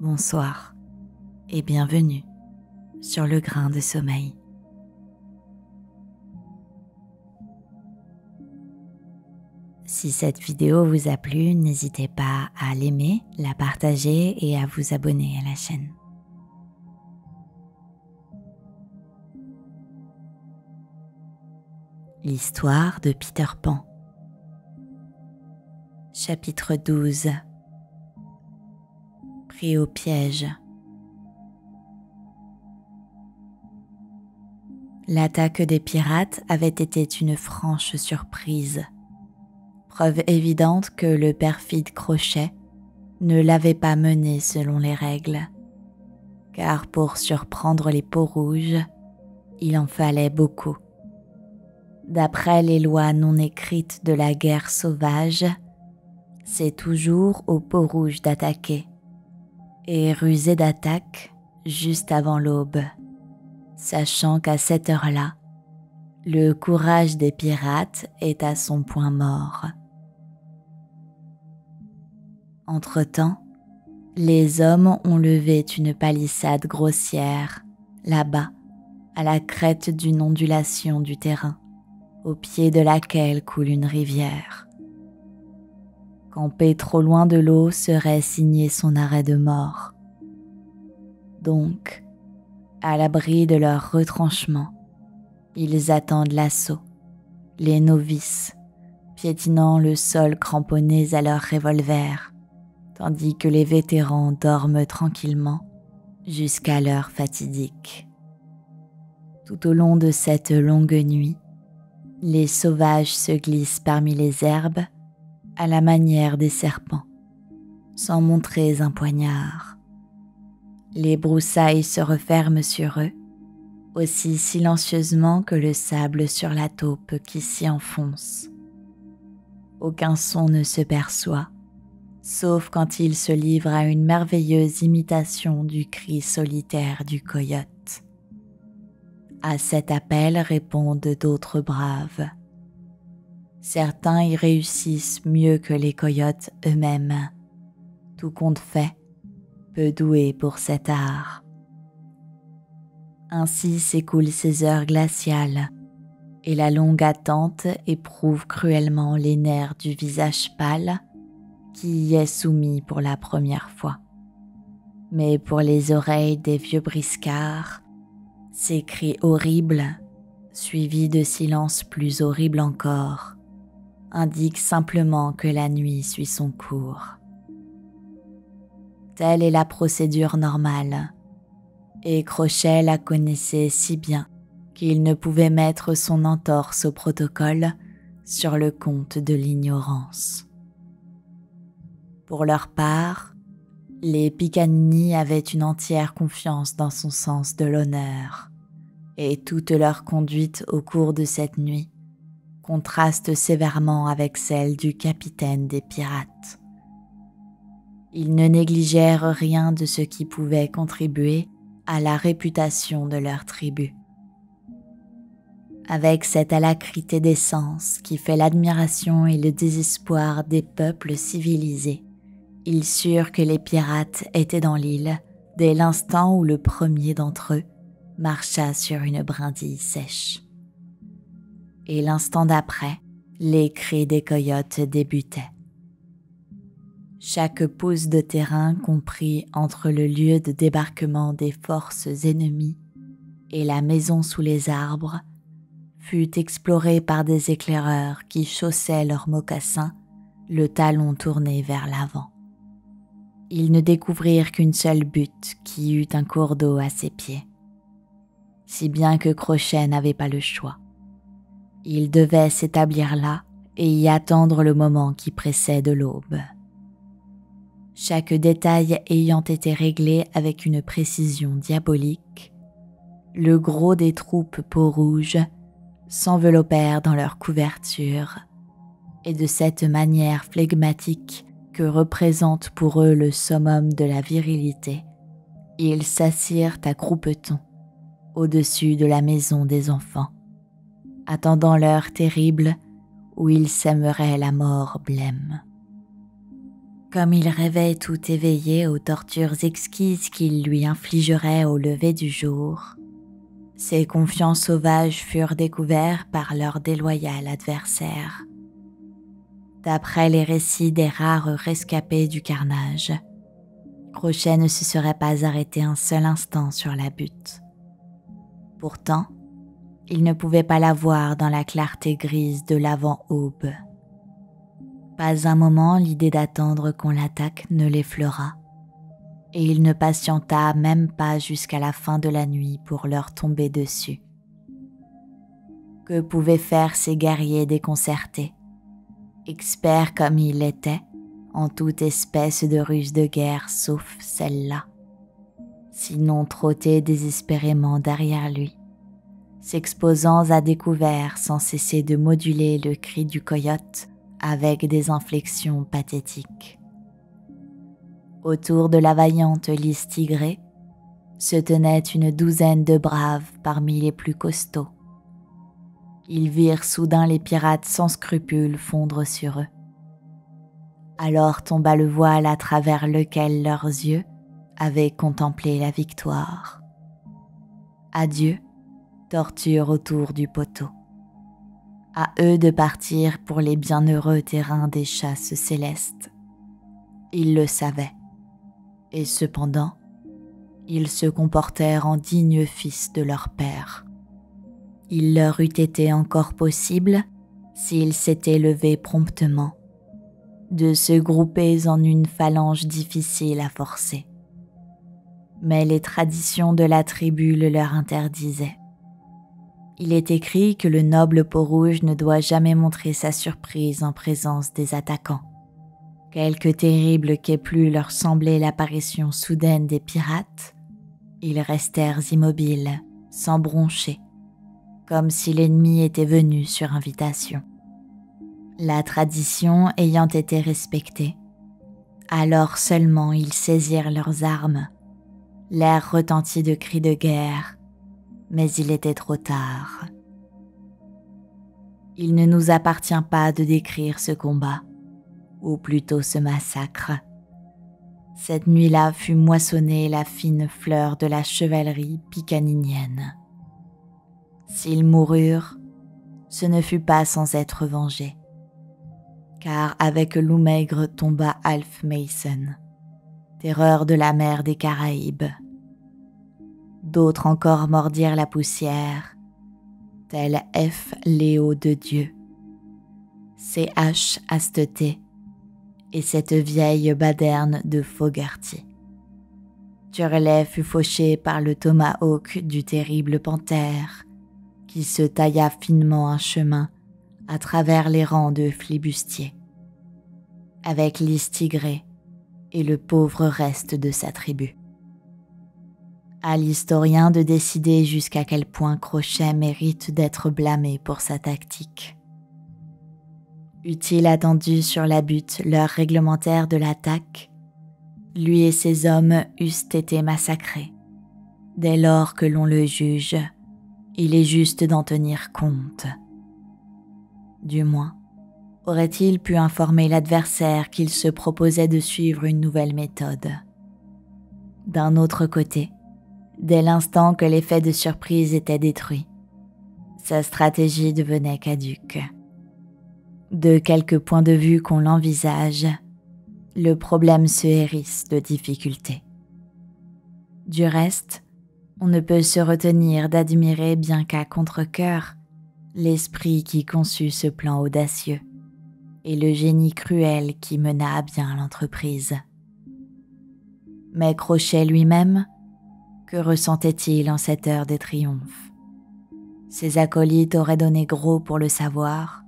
bonsoir et bienvenue sur le grain de sommeil. Si cette vidéo vous a plu, n'hésitez pas à l'aimer, la partager et à vous abonner à la chaîne. L'histoire de Peter Pan. Chapitre 12. Pris au piège. L'attaque des pirates avait été une franche surprise. Preuve évidente que le perfide Crochet ne l'avait pas menée selon les règles. Car pour surprendre les peaux-rouges, il en fallait beaucoup. D'après les lois non écrites de la guerre sauvage, c'est toujours aux peaux-rouges d'attaquer et ruser d'attaque juste avant l'aube, sachant qu'à cette heure-là, le courage des pirates est à son point mort. Entre-temps, les hommes ont levé une palissade grossière, là-bas, à la crête d'une ondulation du terrain, au pied de laquelle coule une rivière. Camper trop loin de l'eau serait signer son arrêt de mort. Donc, à l'abri de leur retranchement, ils attendent l'assaut, les novices, piétinant le sol cramponnés à leurs revolvers, tandis que les vétérans dorment tranquillement jusqu'à l'heure fatidique. Tout au long de cette longue nuit, les sauvages se glissent parmi les herbes à la manière des serpents, sans montrer un poignard. Les broussailles se referment sur eux, aussi silencieusement que le sable sur la taupe qui s'y enfonce. Aucun son ne se perçoit, sauf quand ils se livrent à une merveilleuse imitation du cri solitaire du coyote. À cet appel répondent d'autres braves. Certains y réussissent mieux que les coyotes eux-mêmes, tout compte fait, peu doués pour cet art. Ainsi s'écoulent ces heures glaciales, et la longue attente éprouve cruellement les nerfs du visage pâle qui y est soumis pour la première fois. Mais pour les oreilles des vieux briscards, ces cris horribles, suivis de silence plus horrible encore, indiquent simplement que la nuit suit son cours. Telle est la procédure normale, et Crochet la connaissait si bien qu'il ne pouvait mettre son entorse au protocole sur le compte de l'ignorance. Pour leur part, les Picanini avaient une entière confiance dans son sens de l'honneur, et toute leur conduite au cours de cette nuit contraste sévèrement avec celle du capitaine des pirates. Ils ne négligèrent rien de ce qui pouvait contribuer à la réputation de leur tribu. Avec cette alacrité d'essence qui fait l'admiration et le désespoir des peuples civilisés, ils surent que les pirates étaient dans l'île dès l'instant où le premier d'entre eux marcha sur une brindille sèche. Et l'instant d'après, les cris des coyotes débutaient. Chaque pouce de terrain compris entre le lieu de débarquement des forces ennemies et la maison sous les arbres fut exploré par des éclaireurs qui chaussaient leurs mocassins, le talon tourné vers l'avant. Ils ne découvrirent qu'une seule butte qui eut un cours d'eau à ses pieds. Si bien que Crochet n'avait pas le choix. Il devait s'établir là et y attendre le moment qui précède l'aube. Chaque détail ayant été réglé avec une précision diabolique, le gros des troupes peaux-rouges s'enveloppèrent dans leur couverture et de cette manière flegmatique que représente pour eux le summum de la virilité, ils s'assirent à croupeton au-dessus de la maison des enfants, attendant l'heure terrible où ils sèmeraient la mort blême. comme il rêvait tout éveillé aux tortures exquises qu'il lui infligerait au lever du jour, ses confiants sauvages furent découverts par leur déloyal adversaire. D'après les récits des rares rescapés du carnage, Crochet ne se serait pas arrêté un seul instant sur la butte. Pourtant, il ne pouvait pas la voir dans la clarté grise de l'avant-aube. Pas un moment l'idée d'attendre qu'on l'attaque ne l'effleura, et il ne patienta même pas jusqu'à la fin de la nuit pour leur tomber dessus. Que pouvaient faire ces guerriers déconcertés, experts comme il était en toute espèce de ruse de guerre sauf celle-là, sinon trotter désespérément derrière lui, s'exposant à découvert sans cesser de moduler le cri du coyote avec des inflexions pathétiques. Autour de la vaillante lys tigrée se tenait une douzaine de braves parmi les plus costauds. Ils virent soudain les pirates sans scrupules fondre sur eux. Alors tomba le voile à travers lequel leurs yeux avaient contemplé la victoire. Adieu, torture autour du poteau. À eux de partir pour les bienheureux terrains des chasses célestes. Ils le savaient, et cependant, ils se comportèrent en dignes fils de leur père. Il leur eût été encore possible, s'ils s'étaient levés promptement, de se grouper en une phalange difficile à forcer. Mais les traditions de la tribu le leur interdisaient. Il est écrit que le noble peau-rouge ne doit jamais montrer sa surprise en présence des attaquants. Quelque terrible qu'ait pu leur sembler l'apparition soudaine des pirates, ils restèrent immobiles, sans broncher, comme si l'ennemi était venu sur invitation. La tradition ayant été respectée, alors seulement ils saisirent leurs armes. L'air retentit de cris de guerre, mais il était trop tard. Il ne nous appartient pas de décrire ce combat, ou plutôt ce massacre. Cette nuit-là fut moissonnée la fine fleur de la chevalerie picaninienne. S'ils moururent, ce ne fut pas sans être vengés, car avec Loup-Maigre tomba Alf Mason, terreur de la mer des Caraïbes. D'autres encore mordirent la poussière, tel F. Léo de Dieu, C.H. Asteté et cette vieille baderne de Fogarty. Turlet fut fauché par le tomahawk du terrible panthère, qui se tailla finement un chemin à travers les rangs de flibustiers, avec Lys tigrée et le pauvre reste de sa tribu. À l'historien de décider jusqu'à quel point Crochet mérite d'être blâmé pour sa tactique. Eût-il attendu sur la butte l'heure réglementaire de l'attaque, lui et ses hommes eussent été massacrés. Dès lors que l'on le juge, il est juste d'en tenir compte. Du moins, aurait-il pu informer l'adversaire qu'il se proposait de suivre une nouvelle méthode. D'un autre côté, dès l'instant que l'effet de surprise était détruit, sa stratégie devenait caduque. De quelque point de vue qu'on l'envisage, le problème se hérisse de difficultés. Du reste, on ne peut se retenir d'admirer bien qu'à contre-cœur l'esprit qui conçut ce plan audacieux et le génie cruel qui mena à bien l'entreprise. Mais Crochet lui-même, que ressentait-il en cette heure de triomphe? Ses acolytes auraient donné gros pour le savoir,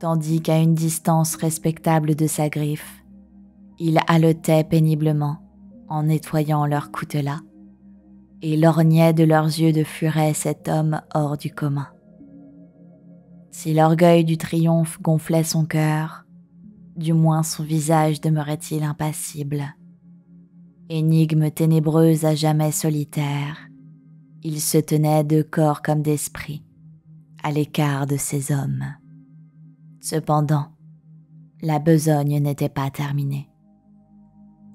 tandis qu'à une distance respectable de sa griffe, il haletait péniblement en nettoyant leur coutelas et lorgnait de leurs yeux de furet cet homme hors du commun. Si l'orgueil du triomphe gonflait son cœur, du moins son visage demeurait-il impassible. Énigme ténébreuse à jamais solitaire, il se tenait de corps comme d'esprit, à l'écart de ses hommes. Cependant, la besogne n'était pas terminée.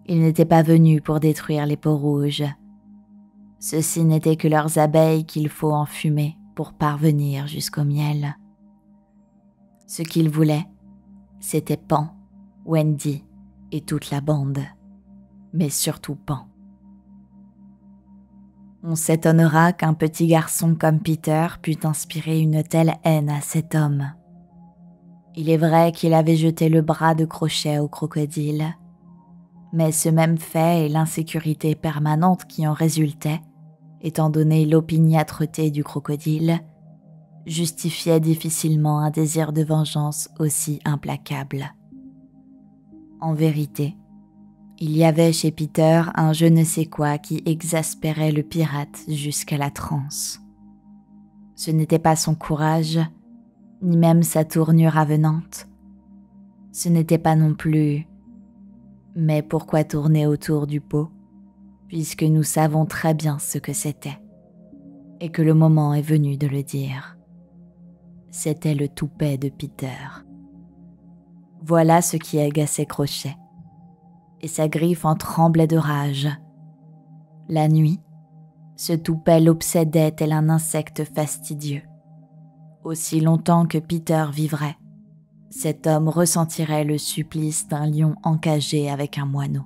Ils n'étaient pas venus pour détruire les peaux-rouges. Ceci n'étaient que leurs abeilles qu'il faut enfumer pour parvenir jusqu'au miel. Ce qu'ils voulaient, c'était Pan, Wendy et toute la bande, mais surtout Pan. On s'étonnera qu'un petit garçon comme Peter pût inspirer une telle haine à cet homme. Il est vrai qu'il avait jeté le bras de Crochet au crocodile, mais ce même fait et l'insécurité permanente qui en résultait, étant donné l'opiniâtreté du crocodile, justifiait difficilement un désir de vengeance aussi implacable. En vérité, il y avait chez Peter un je ne sais quoi qui exaspérait le pirate jusqu'à la transe. Ce n'était pas son courage, ni même sa tournure avenante. Ce n'était pas non plus « mais pourquoi tourner autour du pot, puisque nous savons très bien ce que c'était, et que le moment est venu de le dire. » C'était le toupet de Peter. Voilà ce qui agaçait Crochet, et sa griffe en tremblait de rage. La nuit, ce toupet l'obsédait tel un insecte fastidieux. Aussi longtemps que Peter vivrait, cet homme ressentirait le supplice d'un lion encagé avec un moineau.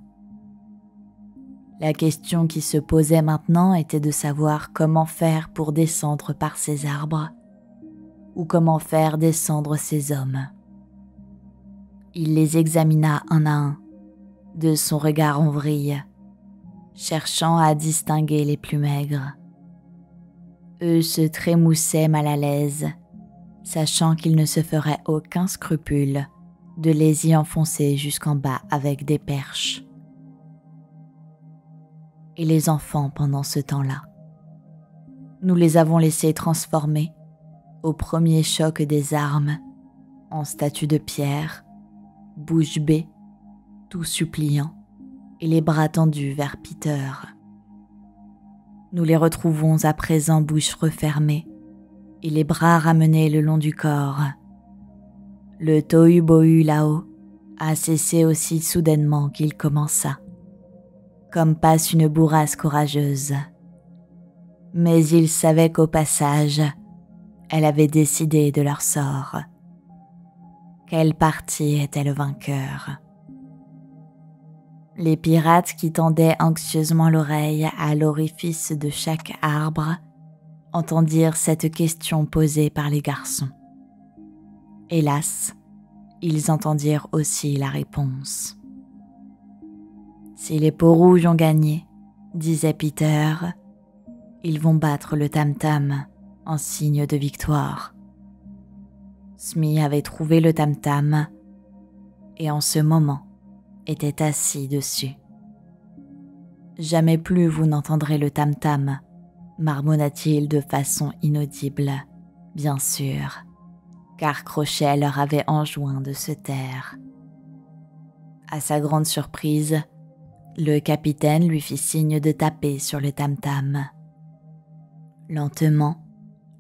La question qui se posait maintenant était de savoir comment faire pour descendre par ces arbres, ou comment faire descendre ces hommes. Il les examina un à un, de son regard en vrille, cherchant à distinguer les plus maigres. Eux se trémoussaient mal à l'aise, sachant qu'il ne se ferait aucun scrupule de les y enfoncer jusqu'en bas avec des perches. Et les enfants pendant ce temps-là. Nous les avons laissés transformer, au premier choc des armes, en statues de pierre, bouche bée, tout suppliants, et les bras tendus vers Peter. Nous les retrouvons à présent bouche refermée, et les bras ramenés le long du corps. Le tohu-bohu là-haut a cessé aussi soudainement qu'il commença, comme passe une bourrasque courageuse. Mais il savait qu'au passage, elle avait décidé de leur sort. Quel parti était le vainqueur? Les pirates qui tendaient anxieusement l'oreille à l'orifice de chaque arbre entendirent cette question posée par les garçons. Hélas, ils entendirent aussi la réponse. Si les peaux-rouges ont gagné, disait Peter, ils vont battre le tam-tam en signe de victoire. Smee avait trouvé le tam-tam et en ce moment était assis dessus. Jamais plus vous n'entendrez le tam-tam, marmonna-t-il de façon inaudible, bien sûr, car Crochet leur avait enjoint de se taire. À sa grande surprise, le capitaine lui fit signe de taper sur le tam-tam. Lentement,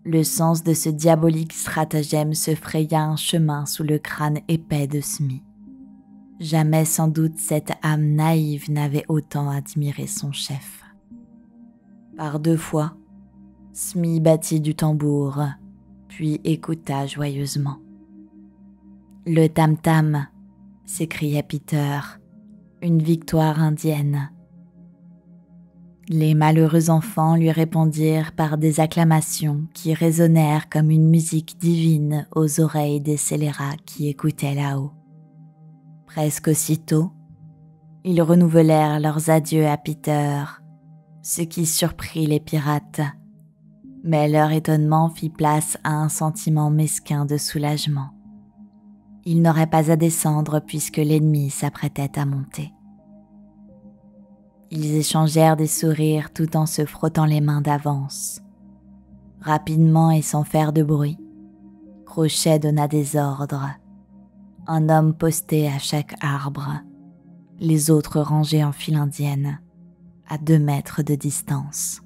le sens de ce diabolique stratagème se fraya un chemin sous le crâne épais de Smee. Jamais sans doute cette âme naïve n'avait autant admiré son chef. Par 2 fois, Smee battit du tambour, puis écouta joyeusement. « Le tam-tam !» s'écria Peter, « une victoire indienne !» Les malheureux enfants lui répondirent par des acclamations qui résonnèrent comme une musique divine aux oreilles des scélérats qui écoutaient là-haut. Presque aussitôt, ils renouvelèrent leurs adieux à Peter, ce qui surprit les pirates, mais leur étonnement fit place à un sentiment mesquin de soulagement. Ils n'auraient pas à descendre puisque l'ennemi s'apprêtait à monter. Ils échangèrent des sourires tout en se frottant les mains d'avance. Rapidement et sans faire de bruit, Crochet donna des ordres. Un homme posté à chaque arbre, les autres rangés en file indienne, à 2 mètres de distance.